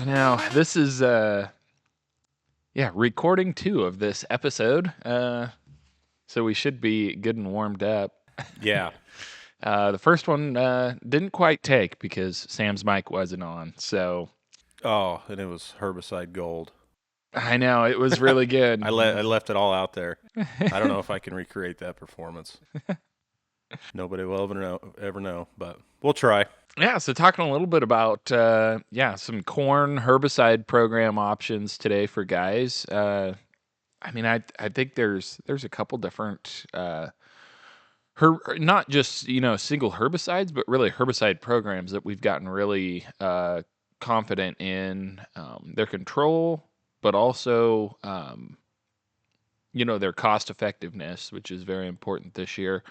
Now, this is recording 2 of this episode. So we should be good and warmed up. Yeah. The first one didn't quite take because Sam's mic wasn't on. So Oh, and it was herbicide gold. I know it was really good. I left it all out there. I don't know if I can recreate that performance. Nobody will ever know, but we'll try. Yeah, so talking a little bit about some corn herbicide program options today for guys. I think there's a couple different not just single herbicides, but really herbicide programs that we've gotten really confident in their control, but also their cost effectiveness, which is very important this year.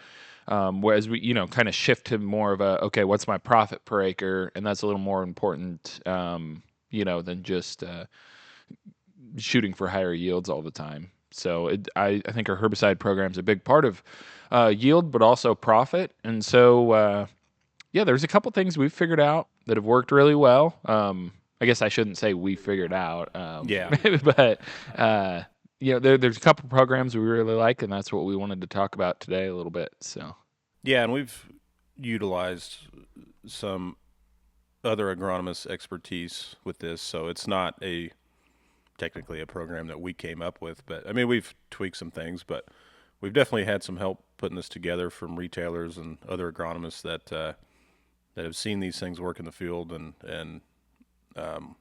Whereas we kind of shift to more of a what's my profit per acre, and that's a little more important than just shooting for higher yields all the time. So I think our herbicide program is a big part of yield, but also profit. And so, there's a couple things we've figured out that have worked really well. I guess I shouldn't say we figured out. Yeah. But, there's a couple programs we really like, and that's what we wanted to talk about today a little bit. So. Yeah, and we've utilized some other agronomist expertise with this, so it's not technically a program that we came up with, but I mean we've tweaked some things, but we've definitely had some help putting this together from retailers and other agronomists that have seen these things work in the field and kind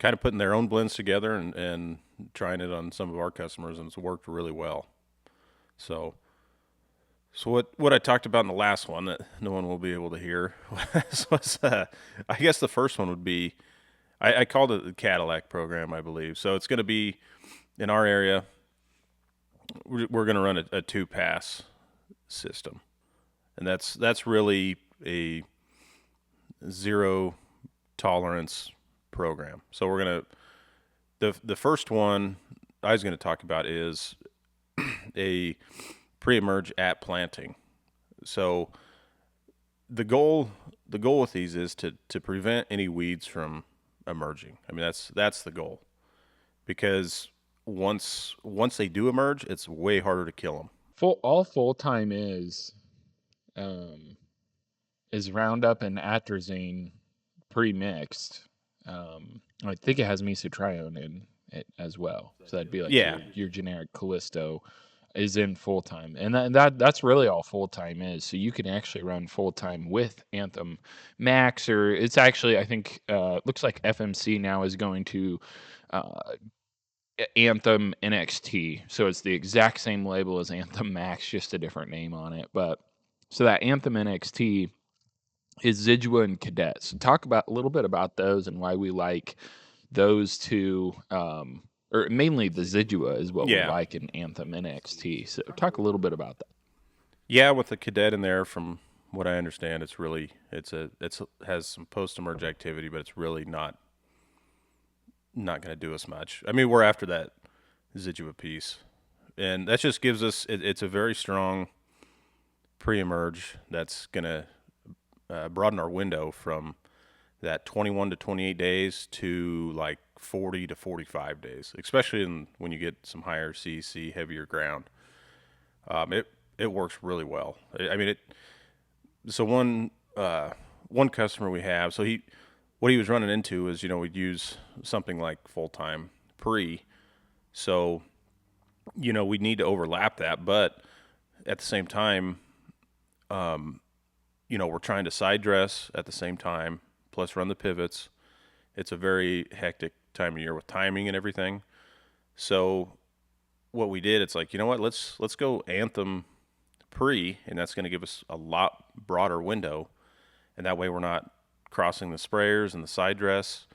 of putting their own blends together and trying it on some of our customers, and it's worked really well. So what I talked about in the last one that no one will be able to hear was I guess the first one would be I called it the Cadillac program, I believe. So it's going to be in our area. We're going to run a 2-pass system, and that's really a zero tolerance program. So we're going to the first one I was going to talk about is a pre-emerge at planting. So the goal with these is to prevent any weeds from emerging. I mean that's the goal, because once they do emerge, it's way harder to kill them. Full time is Roundup and atrazine pre-mixed. I think it has mesotrione in it as well, so that'd be like your generic Callisto is in full time, and that's really all full time is. So you can actually run full time with Anthem Max, or it's actually I think looks like FMC now is going to Anthem NXT, so it's the exact same label as Anthem Max, just a different name on it. But so that Anthem NXT is Zidua and Cadet. So talk about a little bit about those and why we like those two. Or mainly the Zidua is what we like in Anthem NXT. So talk a little bit about that. Yeah, with the Cadet in there, from what I understand, it has some post-emerge activity, but it's really not going to do us much. I mean, we're after that Zidua piece, and that just gives us it's a very strong pre-emerge that's going to broaden our window from that 21 to 28 days to like 40 to 45 days, especially when you get some higher CEC, heavier ground. It works really well. I mean, so one customer we have, so what he was running into is, we'd use something like full-time pre, so, we'd need to overlap that, but at the same time, we're trying to side dress at the same time, plus run the pivots. It's a very hectic time of year with timing and everything. So what we did, it's like, you know what, let's go Anthem pre, and that's going to give us a lot broader window, and that way we're not crossing the sprayers and the side dress,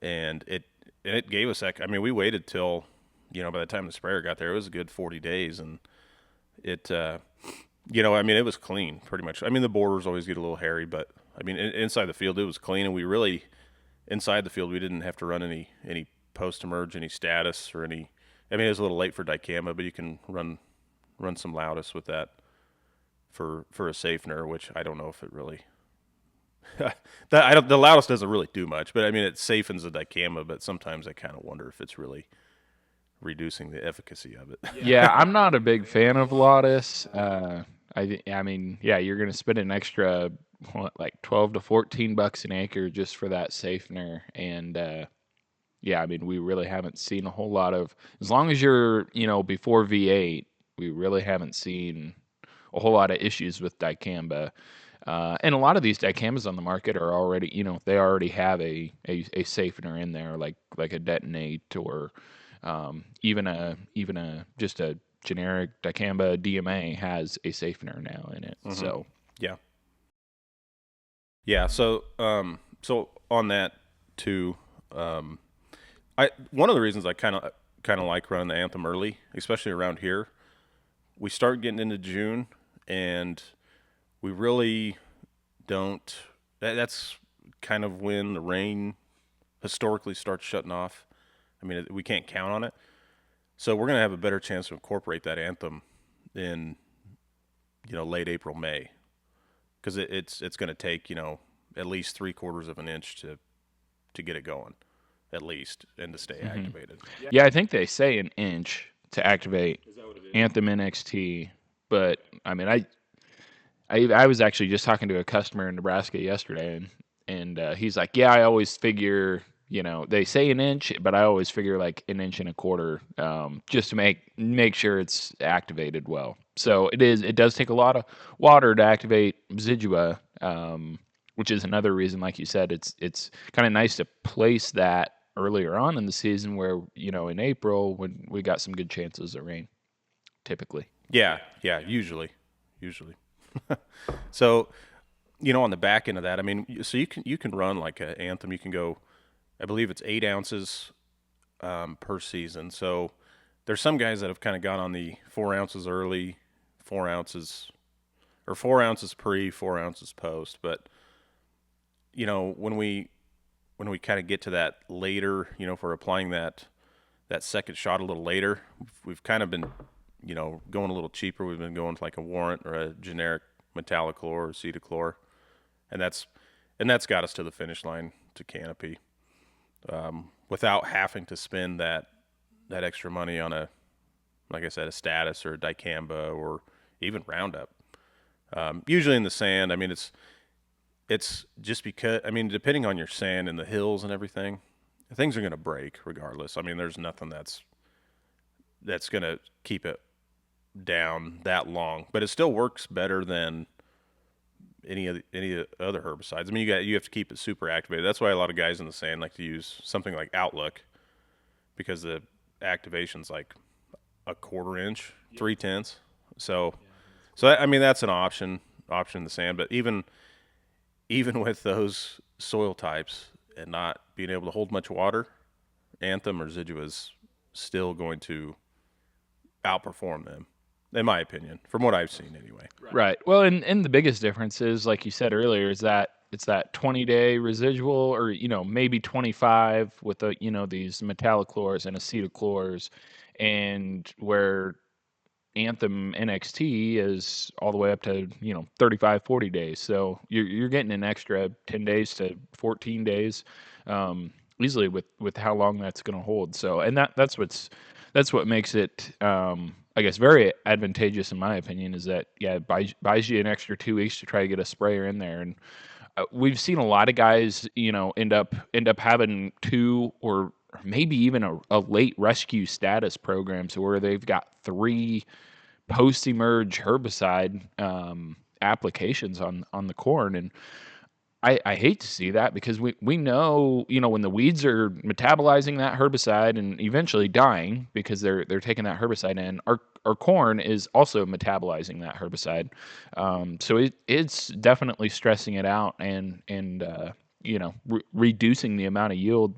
and it gave us that. I mean, we waited till, by the time the sprayer got there, it was a good 40 days, and it, I mean, it was clean pretty much. I mean, the borders always get a little hairy, but I mean, inside the field, it was clean, and we really, inside the field, we didn't have to run any post-emerge, any status, or any, I mean, it was a little late for dicamba, but you can run some loudus with that for a safe ner, which I don't know if it really The loudest doesn't really do much, but I mean it safens the dicamba. But sometimes I kind of wonder if it's really reducing the efficacy of it. Yeah, I'm not a big fan of Lotus. I mean, yeah, you're gonna spend an extra what, like 12 to 14 bucks an acre just for that safener, and yeah, I mean, we really haven't seen a whole lot of, as long as you're, before V8, we really haven't seen a whole lot of issues with dicamba. And a lot of these dicambas on the market are already, they already have a safener in there, like a detonate or even a just a generic dicamba DMA has a safener now in it. Mm-hmm. So Yeah, yeah. So on that too, I one of the reasons I kind of like running the Anthem early, especially around here, we start getting into June, and we really don't. That's kind of when the rain historically starts shutting off. I mean, we can't count on it, so we're gonna have a better chance to incorporate that Anthem in late April, May, because it's gonna take at least 3/4 of an inch to get it going, at least, and to stay activated. yeah, I think they say an inch to activate Anthem NXT, but I mean, I was actually just talking to a customer in Nebraska yesterday, and he's like, yeah, I always figure, they say an inch, but I always figure like an inch and a quarter, just to make sure it's activated well. So it does take a lot of water to activate residua, which is another reason, like you said, it's kind of nice to place that earlier on in the season where, in April when we got some good chances of rain, typically. Yeah, yeah, usually. So, on the back end of that, I mean, so you can run like an Anthem. You can go, I believe it's 8 ounces per season. So there's some guys that have kind of gone on the 4 ounces early, 4 ounces, or 4 ounces pre, 4 ounces post. But when we kind of get to that later, if we're applying that second shot a little later, we've kind of been going a little cheaper. We've been going to like a Warrant or a generic Metallochlor or Cetachlor, and that's got us to the finish line to canopy, without having to spend that extra money on like I said, a Status or a dicamba or even Roundup. Usually in the sand, I mean, it's just because, I mean, depending on your sand and the hills and everything, things are going to break regardless. I mean, there's nothing that's going to keep it down that long, but it still works better than any other herbicides. I mean, you have to keep it super activated. That's why a lot of guys in the sand like to use something like Outlook, because the activation's like a 1/4 inch, 3/10. So I mean, that's an option in the sand. But even with those soil types and not being able to hold much water, Anthem or Residua is still going to outperform them, in my opinion, from what I've seen anyway. Right. Well, and the biggest difference is, like you said earlier, is that it's that 20-day residual, or maybe 25 with these metallochlors and acetochlors, and where Anthem NXT is all the way up to 35, 40 days. So you're getting an extra 10 days to 14 days, easily with how long that's going to hold. So, and that's what makes it, I guess, very advantageous in my opinion, is that, yeah, it buys you an extra 2 weeks to try to get a sprayer in there. And we've seen a lot of guys, end up having two or maybe even a late rescue status program, so where they've got 3 post-emerge herbicide applications on the corn. And I hate to see that, because we know, when the weeds are metabolizing that herbicide and eventually dying because they're taking that herbicide in, our corn is also metabolizing that herbicide. So it's definitely stressing it out and reducing the amount of yield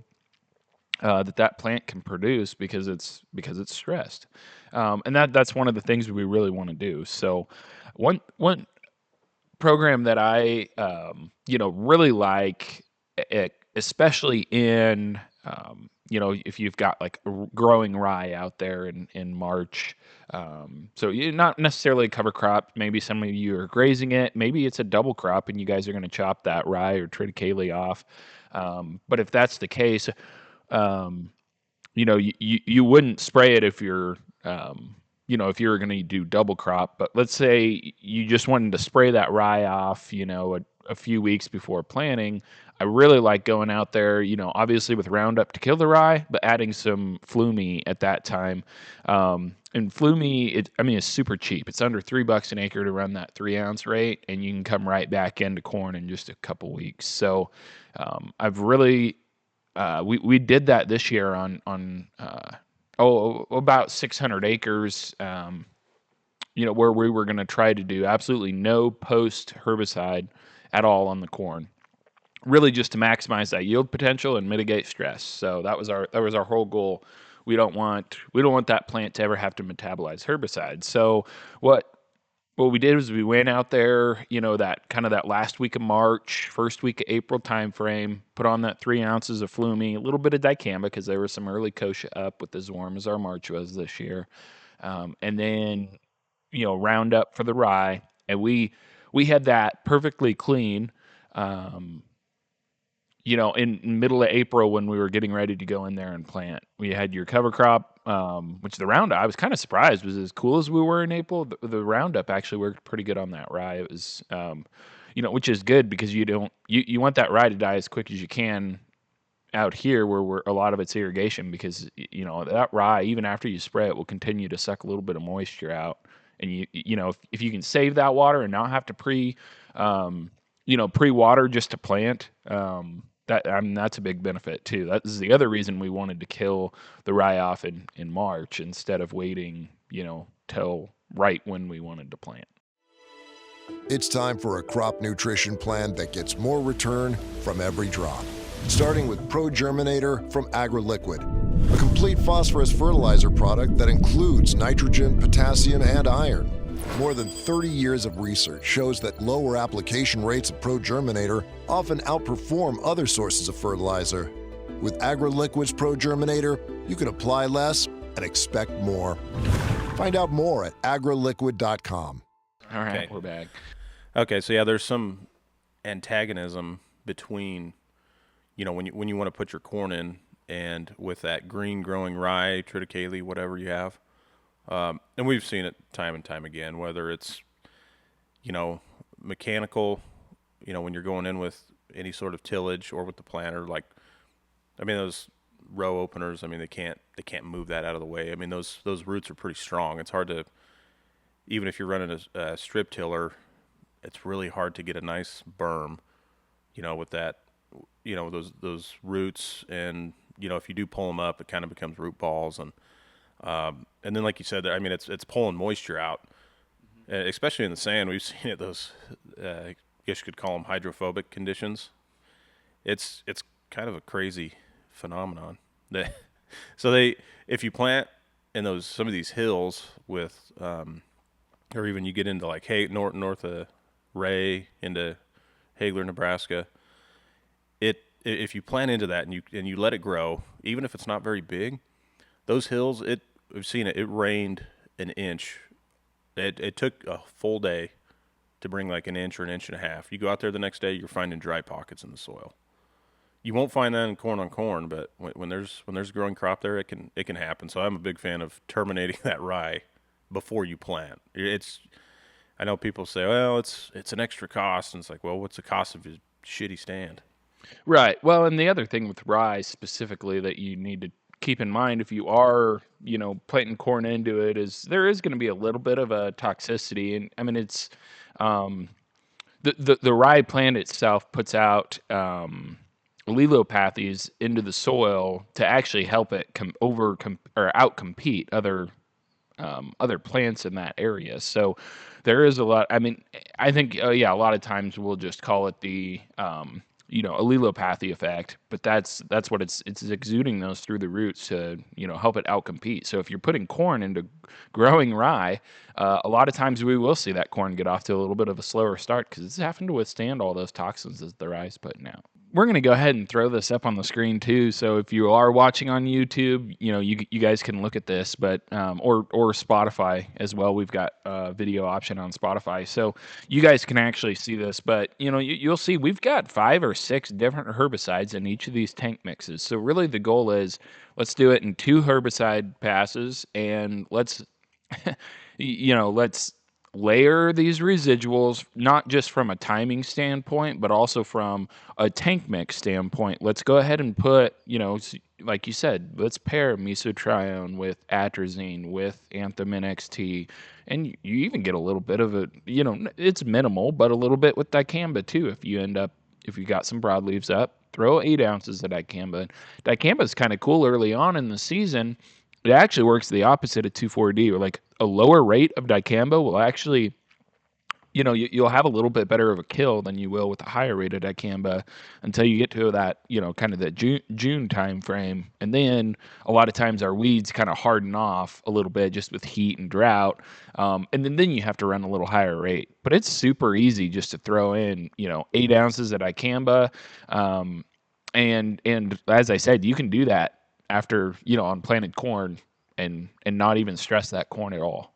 that plant can produce, because it's stressed. And that's one of the things we really want to do. So one program that I really like, especially in if you've got like growing rye out there in March. So you're not necessarily a cover crop. Maybe some of you are grazing it. Maybe it's a double crop and you guys are going to chop that rye or triticale off. But if that's the case, um, you wouldn't spray it if you're, if you're going to do double crop. But let's say you just wanted to spray that rye off, a few weeks before planting. I really like going out there, obviously with Roundup to kill the rye, but adding some Flumi at that time. And Flumi, it's super cheap. It's under $3 an acre to run that 3 ounce rate, and you can come right back into corn in just a couple weeks. So I've really we did that this year on about 600 acres. Where we were going to try to do absolutely no post herbicide at all on the corn, really just to maximize that yield potential and mitigate stress. So that was our whole goal. We don't want that plant to ever have to metabolize herbicide. So what we did was we went out there, that last week of March, first week of April timeframe, put on that 3 ounces of Flumi, a little bit of dicamba because there was some early kochia up with as warm as our March was this year, and then Roundup for the rye, and we had that perfectly clean. Um, in middle of April when we were getting ready to go in there and plant. We had your cover crop, which the Roundup, I was kind of surprised, was as cool as we were in April. The Roundup actually worked pretty good on that rye. It was, which is good because you want that rye to die as quick as you can out here where a lot of it's irrigation because, that rye, even after you spray it, will continue to suck a little bit of moisture out. And if you can save that water and not have to pre-water just to plant, that's a big benefit too. That is the other reason we wanted to kill the rye off in March instead of waiting, till right when we wanted to plant. It's time for a crop nutrition plan that gets more return from every drop. Starting with Pro Germinator from AgroLiquid, a complete phosphorus fertilizer product that includes nitrogen, potassium, and iron. More than 30 years of research shows that lower application rates of Pro Germinator often outperform other sources of fertilizer. With AgroLiquid's Pro Germinator, you can apply less and expect more. Find out more at agroliquid.com. All right, Okay. we're back. Okay, so yeah, there's some antagonism between, when you want to put your corn in and with that green growing rye, triticale, whatever you have. And we've seen it time and time again, whether it's, mechanical, when you're going in with any sort of tillage or with the planter, those row openers, they can't move that out of the way. Those roots are pretty strong. It's hard to, even if you're running a strip tiller, it's really hard to get a nice berm, with that, those roots. And, if you do pull them up, it kind of becomes root balls. And then, like you said, it's pulling moisture out, especially in the sand. We've seen it. Those, I guess you could call them hydrophobic conditions. It's kind of a crazy phenomenon. If you plant in some of these hills with, or even you get into north of Ray into Hagler, Nebraska, if you plant into that and you let it grow, even if it's not very big, those hills, we've seen it. It rained an inch. It took a full day to bring like an inch or an inch and a half. You go out there the next day, you're finding dry pockets in the soil. You won't find that in corn on corn, but when there's a growing crop there, it can happen. So I'm a big fan of terminating that rye before you plant. I know people say, well, it's an extra cost, and it's like, well, what's the cost of a shitty stand? Right. Well, and the other thing with rye specifically that you need to keep in mind if you are, planting corn into it is there is going to be a little bit of a toxicity. And it's the rye plant itself puts out allelopathies into the soil to actually help it outcompete other plants in that area. So there is a lot. I think a lot of times we'll just call it the allelopathy effect, but that's what it's exuding those through the roots to help it outcompete. So if you're putting corn into growing rye, a lot of times we will see that corn get off to a little bit of a slower start because it's having to withstand all those toxins that the rye's putting out. we're going to go ahead and throw this up on the screen too. So if you are watching on YouTube, you guys can look at this, but or Spotify as well. We've got a video option on Spotify, so you guys can actually see this. But you'll see we've got 5 or 6 different herbicides in each of these tank mixes. So really, the goal is let's do it in 2 herbicide passes, and let's let's layer these residuals, not just from a timing standpoint, but also from a tank mix standpoint. Let's go ahead and put, like you said, let's pair mesotrione with atrazine, with Anthem NXT, and you even get a little bit of it, it's minimal, but a little bit with dicamba too. If you got some broadleaves up, throw 8 ounces of dicamba. Dicamba is kind of cool early on in the season. It actually works the opposite of 2,4-D, or like a lower rate of dicamba will actually, you'll have a little bit better of a kill than you will with a higher rate of dicamba until you get to that, kind of that June time frame. And then a lot of times our weeds kind of harden off a little bit just with heat and drought. And then you have to run a little higher rate. But it's super easy just to throw in, 8 ounces of dicamba. And as I said, you can do that after, on planted corn and not even stress that corn at all.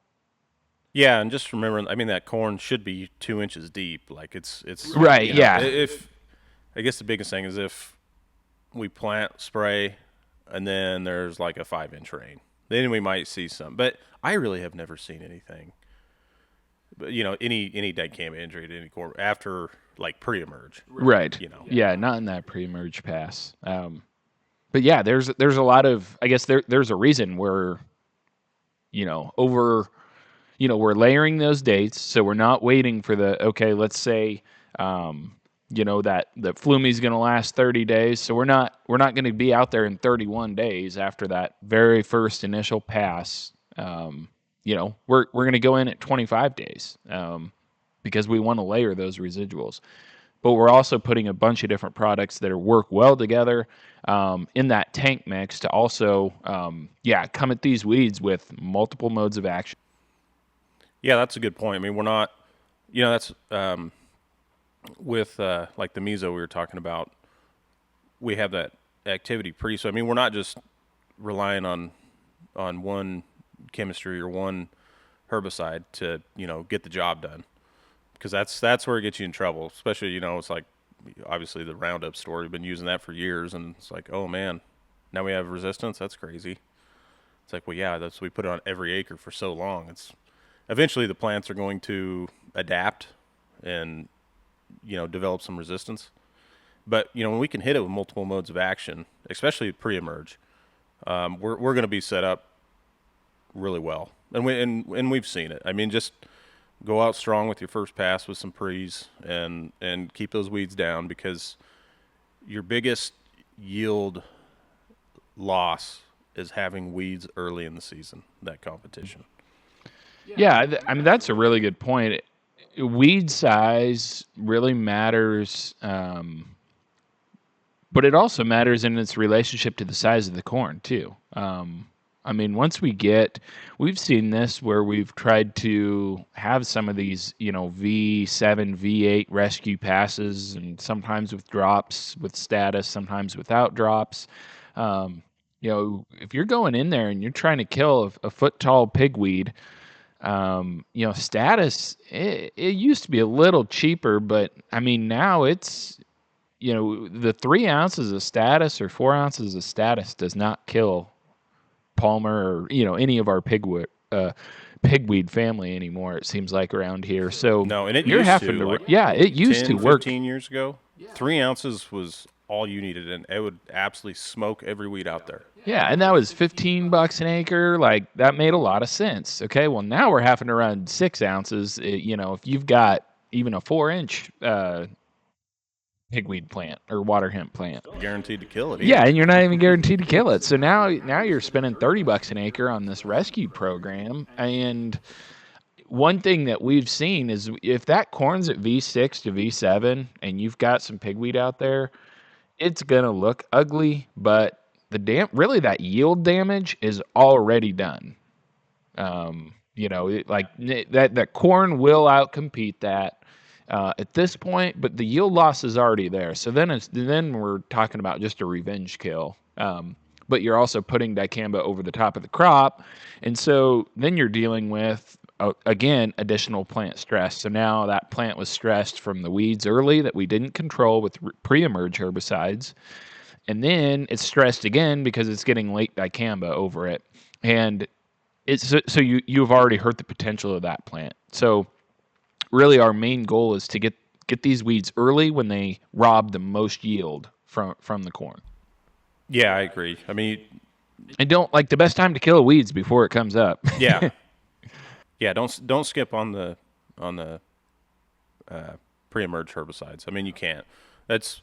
Yeah, and just remember, I mean, that corn should be 2 inches deep. Like it's right. Yeah. If I guess the biggest thing is if we plant, spray, and then there's like a 5-inch rain, then we might see some. But I really have never seen anything. But any dicamba injury to any corn after like pre-emerge. Right. Yeah, not in that pre-emerge pass. But yeah, there's a lot of, I guess there's a reason we're, we're layering those dates. So we're not waiting for let's say, that the flume is going to last 30 days. So we're not going to be out there in 31 days after that very first initial pass. We're going to go in at 25 days, because we want to layer those residuals. But we're also putting a bunch of different products that work well together in that tank mix to also, come at these weeds with multiple modes of action. Yeah, that's a good point. I mean, we're not, that's with like the meso we were talking about, we have that activity pre. So, I mean, we're not just relying on one chemistry or one herbicide to, get the job done. Because that's where it gets you in trouble, especially, it's like, obviously the Roundup story, we've been using that for years, and it's like, oh man, now we have resistance. That's crazy. It's like, well, yeah, we put it on every acre for so long. It's eventually the plants are going to adapt and, develop some resistance. But, when we can hit it with multiple modes of action, especially pre-emerge, we're going to be set up really well. And we've seen it. I mean, just go out strong with your first pass with some pre's and keep those weeds down, because your biggest yield loss is having weeds early in the season, that competition. Yeah, I mean, that's a really good point. Weed size really matters, but it also matters in its relationship to the size of the corn, too. I mean, we've seen this where we've tried to have some of these, V7, V8 rescue passes, and sometimes with drops, with status, sometimes without drops. If you're going in there and you're trying to kill a foot tall pigweed, status, it used to be a little cheaper, but I mean, now it's, the 3 ounces of status or 4 ounces of status does not kill Palmer or any of our pigweed family anymore. It seems like around here. So no, and it you're used having to, it used 10, to work 15 years ago. 3 ounces was all you needed, and it would absolutely smoke every weed out there. Yeah, and that was $15 an acre. Like, that made a lot of sense. Okay, well, now we're having to run 6 ounces. If you've got even a 4-inch pigweed plant or water hemp plant, guaranteed to kill it. Yeah, and you're not even guaranteed to kill it. So now you're spending $30 an acre on this rescue program. And one thing that we've seen is if that corn's at V6 to V7 and you've got some pigweed out there, it's gonna look ugly, but really that yield damage is already done. That corn will outcompete that. at this point, but the yield loss is already there. So then we're talking about just a revenge kill. But you're also putting dicamba over the top of the crop, and so then you're dealing with again additional plant stress. So now that plant was stressed from the weeds early that we didn't control with pre-emerge herbicides, and then it's stressed again because it's getting late dicamba over it, and it's so you've already hurt the potential of that plant. So really our main goal is to get these weeds early when they rob the most yield from the corn. Yeah, I agree. I mean, And don't like the best time to kill weeds before it comes up. yeah, yeah. Don't skip on the pre-emerge herbicides. I mean, you can't. That's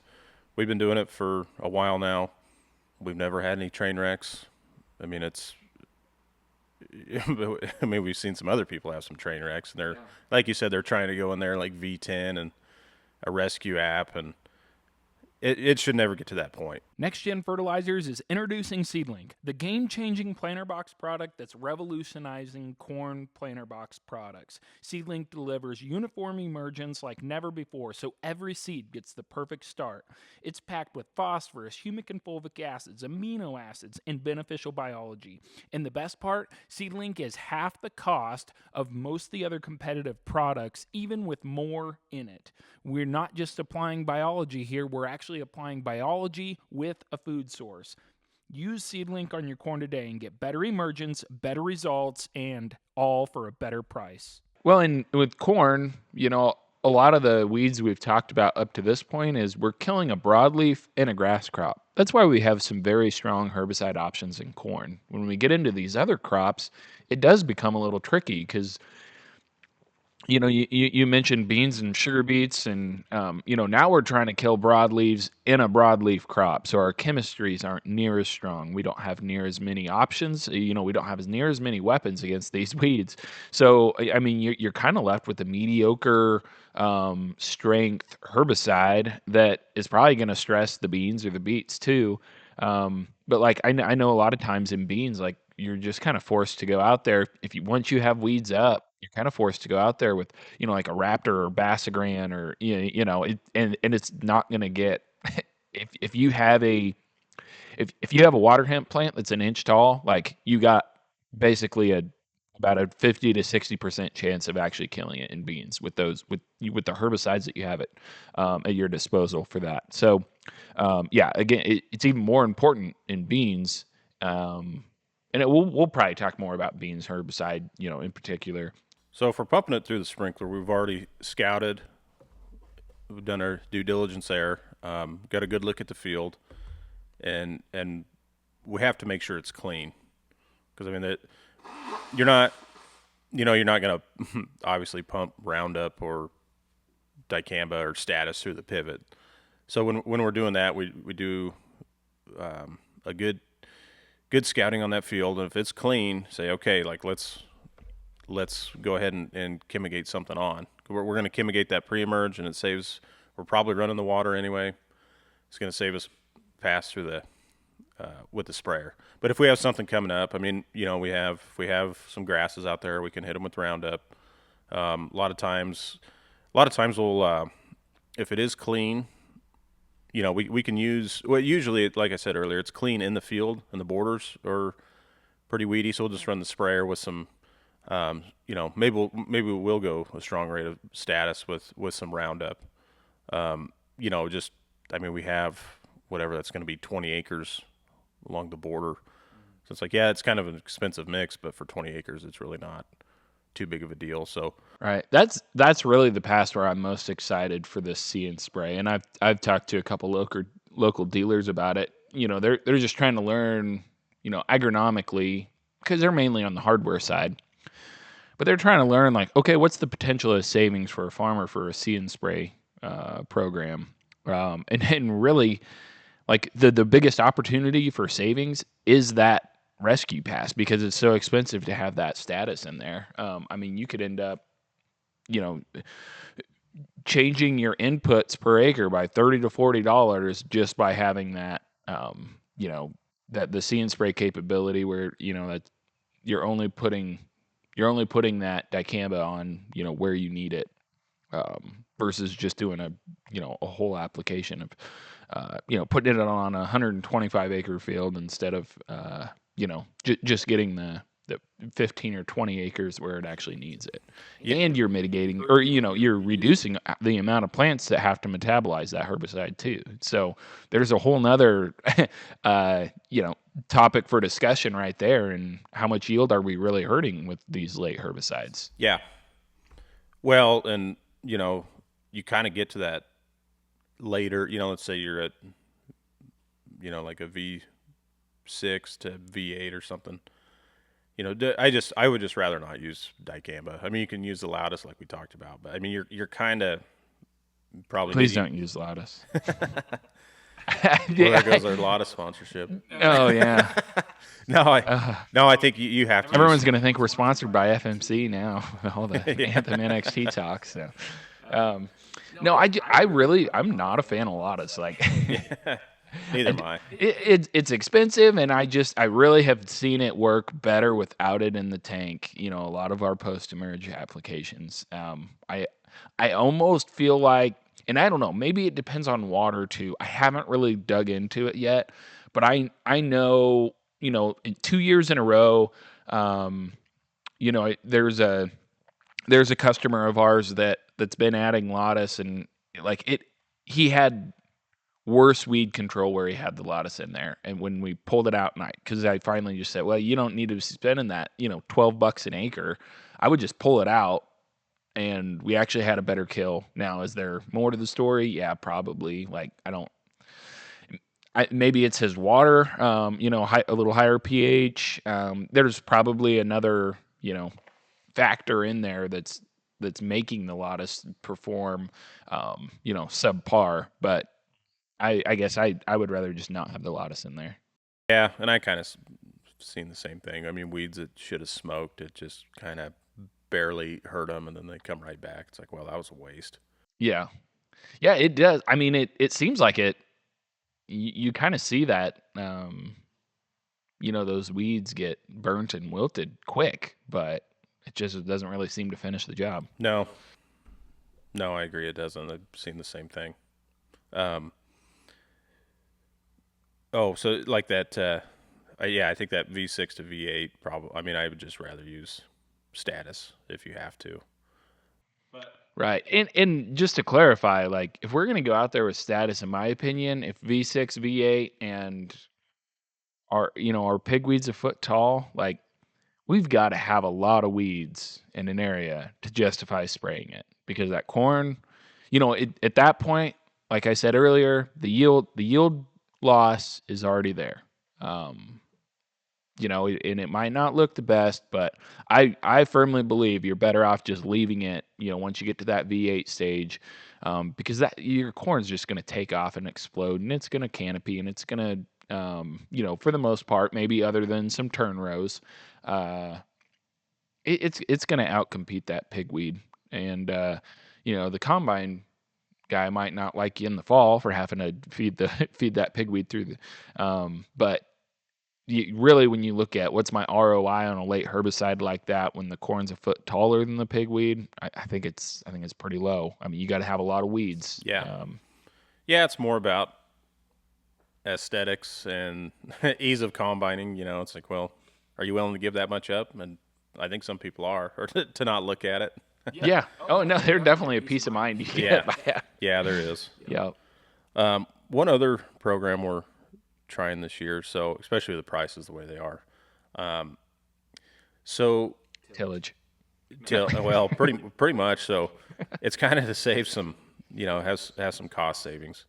we've been doing it for a while now. We've never had any train wrecks. I mean, it's. I mean, we've seen some other people have some train wrecks, and they're like you said, they're trying to go in there like V10 and a rescue app, and it should never get to that point. Next Gen Fertilizers is introducing Seedlink, the game-changing planter box product that's revolutionizing corn planter box products. Seedlink delivers uniform emergence like never before, so every seed gets the perfect start. It's packed with phosphorus, humic and fulvic acids, amino acids, and beneficial biology. And the best part, Seedlink is half the cost of most of the other competitive products, even with more in it. We're not just applying biology here, we're actually applying biology with a food source. Use Seedlink on your corn today and get better emergence, better results, and all for a better price. Well, and with corn, a lot of the weeds we've talked about up to this point is we're killing a broadleaf and a grass crop. That's why we have some very strong herbicide options in corn. When we get into these other crops, it does become a little tricky because you mentioned beans and sugar beets, and now we're trying to kill broadleaves in a broadleaf crop. So our chemistries aren't near as strong. We don't have near as many options. We don't have near as many weapons against these weeds. So I mean, you're kind of left with a mediocre strength herbicide that is probably going to stress the beans or the beets too. But like I know a lot of times in beans, like you're just kind of forced to go out there. Once you have weeds up, you're kind of forced to go out there with like a Raptor or Basagran or and it's not going to get if you have a if you have a water hemp plant that's an inch tall, like you got basically about a 50 to 60% chance of actually killing it in beans with with the herbicides that you have at your disposal for that. So yeah, again, it's even more important in beans. And we'll probably talk more about beans herbicide, in particular. So if we're pumping it through the sprinkler, we've already scouted. We've done our due diligence there. Got a good look at the field, and we have to make sure it's clean, because I mean that you're not gonna obviously pump Roundup or dicamba or status through the pivot. So when we're doing that, we do a good scouting on that field, and if it's clean, say okay, like let's go ahead and chemigate something on. We're going to chemigate that pre-emerge, and it saves. We're probably running the water anyway. It's going to save us pass through the with the sprayer. But if we have something coming up, I mean, we have some grasses out there, we can hit them with Roundup. A lot of times we'll if it is clean, we can use. Well, usually, like I said earlier, it's clean in the field, and the borders are pretty weedy, so we'll just run the sprayer with some. Maybe we will go a strong rate of status with some Roundup. I mean, we have whatever that's going to be 20 acres along the border. So it's like, yeah, it's kind of an expensive mix, but for 20 acres, it's really not too big of a deal. So right, that's really the pass where I'm most excited for this See and Spray, and I've talked to a couple local dealers about it. They're just trying to learn, agronomically, because they're mainly on the hardware side. But they're trying to learn, like, okay, what's the potential of savings for a farmer for a See and Spray program? And really, like, the biggest opportunity for savings is that rescue pass, because it's so expensive to have that status in there. I mean, you could end up, changing your inputs per acre by $30 to $40 just by having that, that the See and Spray capability where, that you're only putting that dicamba on, where you need it, versus just doing a whole application of, putting it on a 125 acre field instead of, just getting the 15 or 20 acres where it actually needs it. And you're mitigating, or, you're reducing the amount of plants that have to metabolize that herbicide too. So there's a whole nother, topic for discussion right there. And how much yield are we really hurting with these late herbicides? Yeah. Well, and, you kind of get to that later, let's say you're at, like a V6 to V8 or something. I would just rather not use dicamba. I mean, you can use the loudest like we talked about, but I mean, you're kind of probably. Please don't use loudest. Well, there goes our loudest sponsorship. Oh yeah. No, I think you have to. Everyone's going to think we're sponsored by FMC now. All the Anthem NXT talk. So, no, I'm not a fan of loudest. Like, neither am I. It's expensive, and I really have seen it work better without it in the tank. A lot of our post-emerge applications. I almost feel like, and I don't know, maybe it depends on water too. I haven't really dug into it yet, but I know, in 2 years in a row, there's a customer of ours that's been adding Lotus, and like he had worse weed control where he had the Lotus in there. And when we pulled it out, because I finally just said, well, you don't need to be spending that, $12 an acre. I would just pull it out, and we actually had a better kill. Now, is there more to the story? Yeah, probably. Like, maybe it's his water, a little higher pH. There's probably another, factor in there that's making the Lotus perform, subpar. But I guess I would rather just not have the Lotus in there. Yeah, and I kind of seen the same thing. I mean, weeds that should have smoked, it just kind of barely hurt them, and then they come right back. It's like, well, that was a waste. Yeah. Yeah, it does. I mean, it seems like it. You kind of see that, those weeds get burnt and wilted quick, but it just doesn't really seem to finish the job. No, I agree. It doesn't. I've seen the same thing. So like that, I think that V6 to V8 probably, I mean, I would just rather use status if you have to. Right. And just to clarify, like, if we're going to go out there with status, in my opinion, if V6, V8, and our pigweed's a foot tall, like, we've got to have a lot of weeds in an area to justify spraying it, because that corn, at that point, like I said earlier, the yield loss is already there. And it might not look the best, but I firmly believe you're better off just leaving it, once you get to that V8 stage, because that your corn's just going to take off and explode, and it's going to canopy, and it's going to, for the most part, maybe other than some turn rows, it's going to outcompete that pigweed. And, the combine guy might not like you in the fall for having to feed that pigweed through but really, when you look at what's my ROI on a late herbicide like that, when the corn's a foot taller than the pigweed, I think it's pretty low. I mean, you got to have a lot of weeds. Yeah. It's more about aesthetics and ease of combining. It's like, well, are you willing to give that much up? And I think some people are, or to not look at it. Yeah. Oh no, they're definitely a peace of mind you get by that. Yeah, there is. Yeah. One other program we're trying this year, so especially the prices the way they are. Tillage. Well, pretty much. So it's kind of to save some, has some cost savings.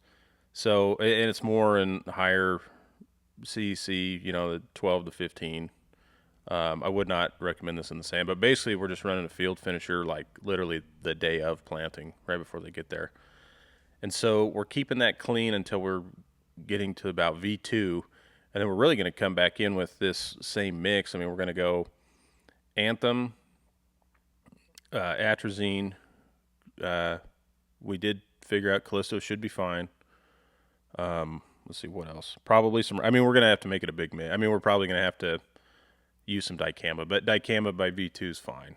So, and it's more in higher CEC, the 12 to 15. I would not recommend this in the sand, but basically we're just running a field finisher like literally the day of planting, right before they get there. And so we're keeping that clean until we're getting to about V2, and then we're really going to come back in with this same mix. I mean, we're going to go Anthem, atrazine. We did figure out Callisto should be fine. Let's see what else. Probably some. I mean, we're going to have to make it a big mix. I mean, we're probably going to have to use some dicamba, but dicamba by V2 is fine.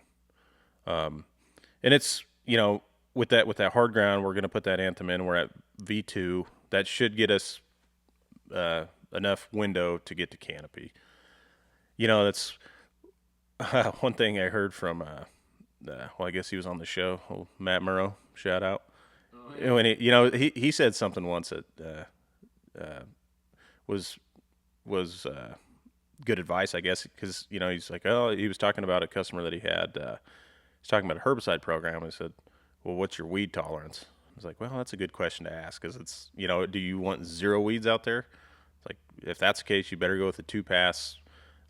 And it's, with that hard ground, we're going to put that Anthem in. We're at V2. That should get us enough window to get to canopy. That's one thing I heard from. Well, I guess he was on the show. Old Matt Murrow, shout out. When he said something once that was good advice, I guess, because he's like, he was talking about a customer that he had. He's talking about a herbicide program. And he said, "Well, what's your weed tolerance?" I was like, "Well, that's a good question to ask, because it's do you want zero weeds out there? It's like, if that's the case, you better go with a 2-pass,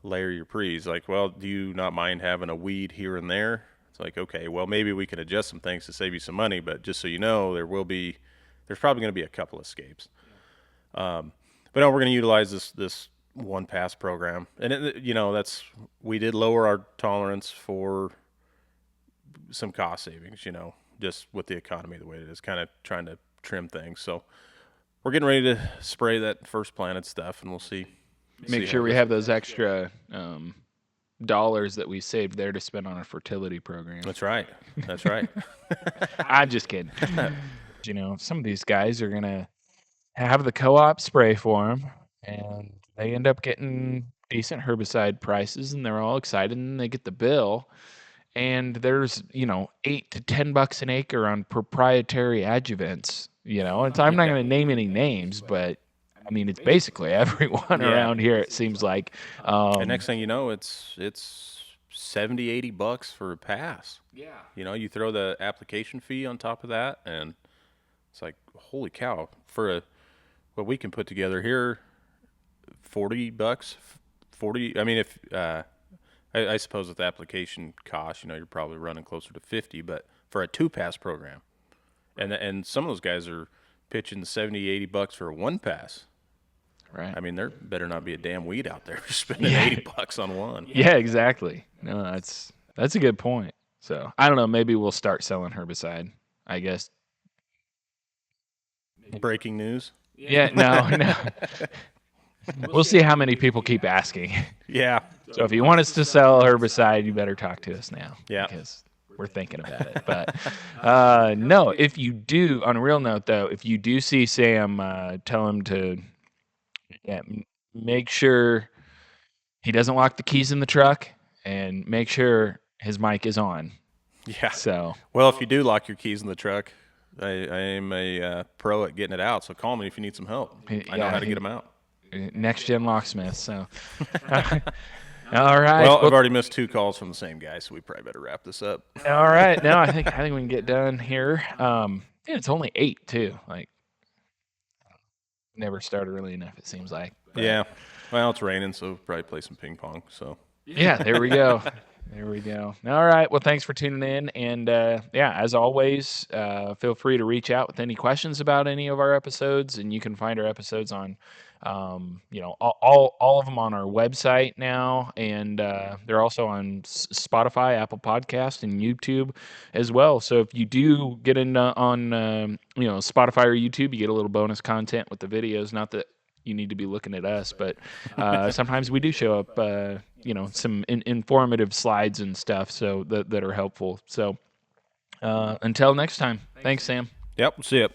layer your pre's. Like, well, do you not mind having a weed here and there?" It's like, okay, well, maybe we can adjust some things to save you some money, but just so you know, there's probably going to be a couple escapes. But no, we're going to utilize this 1-pass program, and we did lower our tolerance for some cost savings, just with the economy the way it is, kind of trying to trim things. So we're getting ready to spray that first planted stuff, and we'll see. Make sure we have those extra dollars that we saved there to spend on a fertility program. That's right. I'm just kidding. Some of these guys are gonna have the co-op spray for them, and they end up getting decent herbicide prices, and they're all excited, and they get the bill, and there's $8 to $10 an acre on proprietary adjuvants. And so I'm not going to name any names, but I mean, it's basically everyone around here, it seems like. And next thing you know, it's $70-$80 for a pass. Yeah. You throw the application fee on top of that, and it's like, holy cow, for what we can put together here, $40. I mean, if I suppose with the application cost, you're probably running closer to 50, but for a 2-pass program, and some of those guys are pitching $70-$80 for a 1-pass. Right. I mean, there better not be a damn weed out there spending $80 on one. Yeah, exactly. No, that's a good point. So I don't know. Maybe we'll start selling herbicide, I guess. Breaking news. Yeah, no. We'll see how many people keep asking. Yeah. So if you want us to sell herbicide, you better talk to us now. Yeah. Because we're thinking about it. But no, if you do, on a real note though, if you do see Sam, tell him to make sure he doesn't lock the keys in the truck, and make sure his mic is on. Yeah. So. Well, if you do lock your keys in the truck, I am a pro at getting it out. So call me if you need some help. I know how to get them out. Next gen locksmith. So. All right. Well, I've already missed 2 calls from the same guy, so we probably better wrap this up. All right. No, I think we can get done here. It's only 8 too. Like, never started early enough, it seems like. But, yeah. Well, it's raining, so probably play some ping pong. So. Yeah, there we go. There we go. All right. Well, thanks for tuning in. And as always, feel free to reach out with any questions about any of our episodes. And you can find our episodes on, all of them on our website now. And they're also on Spotify, Apple Podcast, and YouTube as well. So if you do get on Spotify or YouTube, you get a little bonus content with the videos. Not that you need to be looking at us, but sometimes we do show up, some informative slides and stuff, so that are helpful. So until next time, thanks, Sam. Yep. See ya.